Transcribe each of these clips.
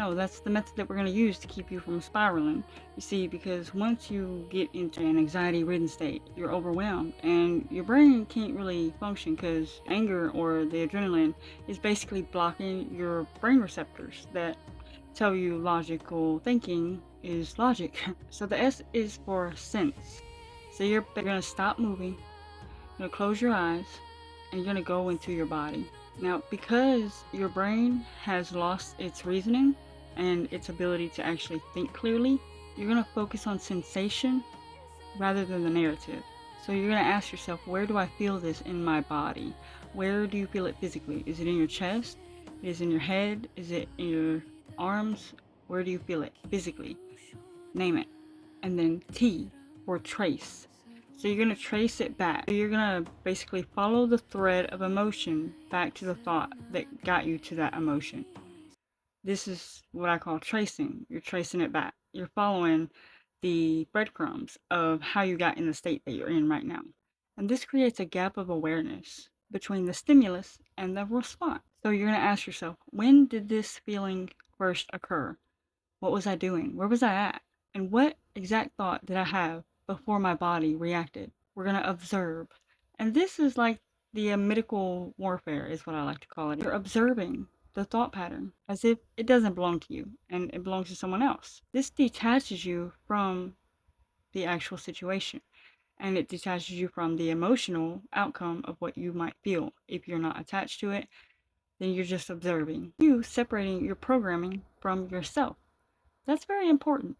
No, that's the method that we're going to use to keep you from spiraling. You see, because once you get into an anxiety ridden state, you're overwhelmed and your brain can't really function because anger or the adrenaline is basically blocking your brain receptors that tell you logical thinking is logic. So the S is for sense. So you're going to stop moving, you're going to close your eyes, and you're going to go into your body. Now, because your brain has lost its reasoning and its ability to actually think clearly, you're going to focus on sensation rather than the narrative. So you're going to ask yourself, where do I feel this in my body? Where do you feel it physically? Is it in your chest? Is it in your head? Is it in your arms? Where do you feel it physically? Name it. And then T for trace. So you're going to trace it back. So you're going to basically follow the thread of emotion back to the thought that got you to that emotion. This is what I call tracing. You're tracing it back. You're following the breadcrumbs of how you got in the state that you're in right now. And this creates a gap of awareness between the stimulus and the response. So you're going to ask yourself, when did this feeling first occur? What was I doing? Where was I at? And what exact thought did I have before my body reacted? We're going to observe. And this is like the medical warfare, is what I like to call it. You're observing the thought pattern as if it doesn't belong to you and it belongs to someone else. This detaches you from the actual situation and it detaches you from the emotional outcome of what you might feel. If you're not attached to it, then you're just observing. You separating your programming from yourself. That's very important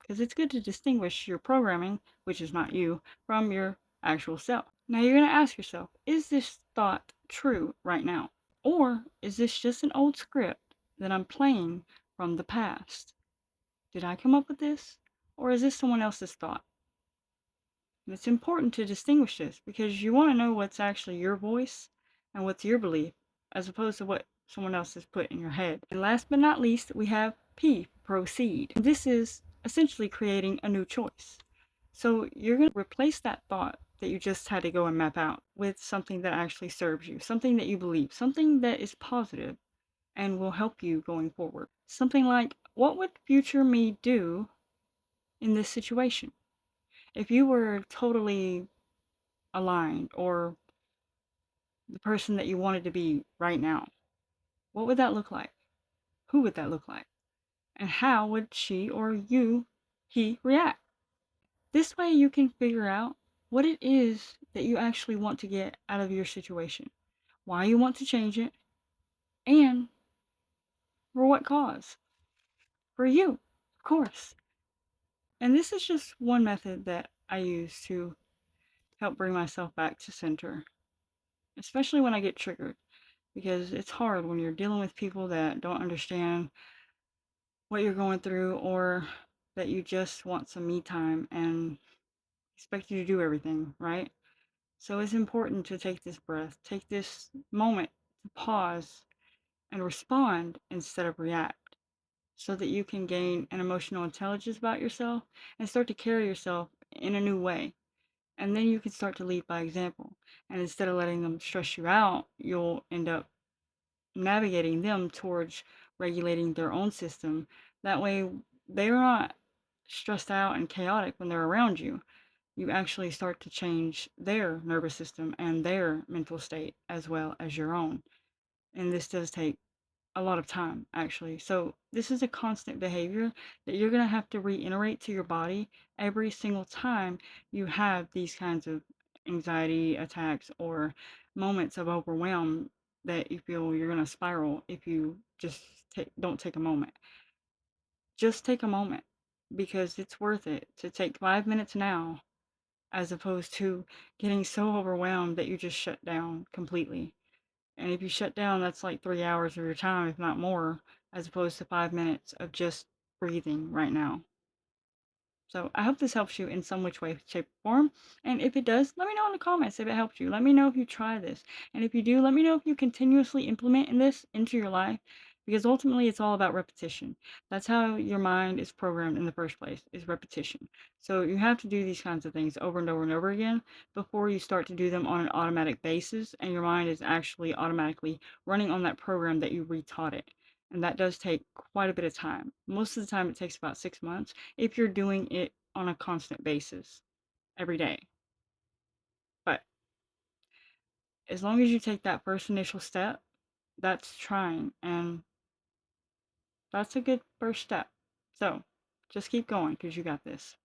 because it's good to distinguish your programming, which is not you, from your actual self. Now you're going to ask yourself, is this thought true right now? Or is this just an old script that I'm playing from the past? Did I come up with this? Or is this someone else's thought? And it's important to distinguish this because you want to know what's actually your voice and what's your belief as opposed to what someone else has put in your head. And last but not least, we have P, proceed. This is essentially creating a new choice. So you're going to replace that thought that you just had to go and map out with something that actually serves you, something that you believe, something that is positive and will help you going forward. Something like, what would future me do in this situation? If you were totally aligned or the person that you wanted to be right now, what would that look like? Who would that look like? And how would she or he react? This way you can figure out what it is that you actually want to get out of your situation, why you want to change it, and for what cause. For you, of course. And this is just one method that I use to help bring myself back to center, especially when I get triggered, because it's hard when you're dealing with people that don't understand what you're going through or that you just want some me time and expect you to do everything, right? So it's important to take this breath, take this moment to pause and respond instead of react so that you can gain an emotional intelligence about yourself and start to carry yourself in a new way. And then you can start to lead by example. And instead of letting them stress you out, you'll end up navigating them towards regulating their own system. That way, they're not stressed out and chaotic when they're around you. You actually start to change their nervous system and their mental state as well as your own. And this does take a lot of time, actually. So, this is a constant behavior that you're going to have to reiterate to your body every single time you have these kinds of anxiety attacks or moments of overwhelm that you feel you're going to spiral if you just don't take a moment. Just take a moment because it's worth it to take 5 minutes now as opposed to getting so overwhelmed that you just shut down completely. And if you shut down, that's like 3 hours of your time, if not more, as opposed to 5 minutes of just breathing right now. So I hope this helps you in some which way, shape, or form. And if it does, let me know in the comments if it helped you. Let me know if you try this. And if you do, let me know if you continuously implement this into your life. Because ultimately it's all about repetition. That's how your mind is programmed in the first place, is repetition. So you have to do these kinds of things over and over and over again before you start to do them on an automatic basis and your mind is actually automatically running on that program that you retaught it. And that does take quite a bit of time. Most of the time, it takes about 6 months if you're doing it on a constant basis every day. But as long as you take that first initial step, that's trying, and that's a good first step. So just keep going because you got this.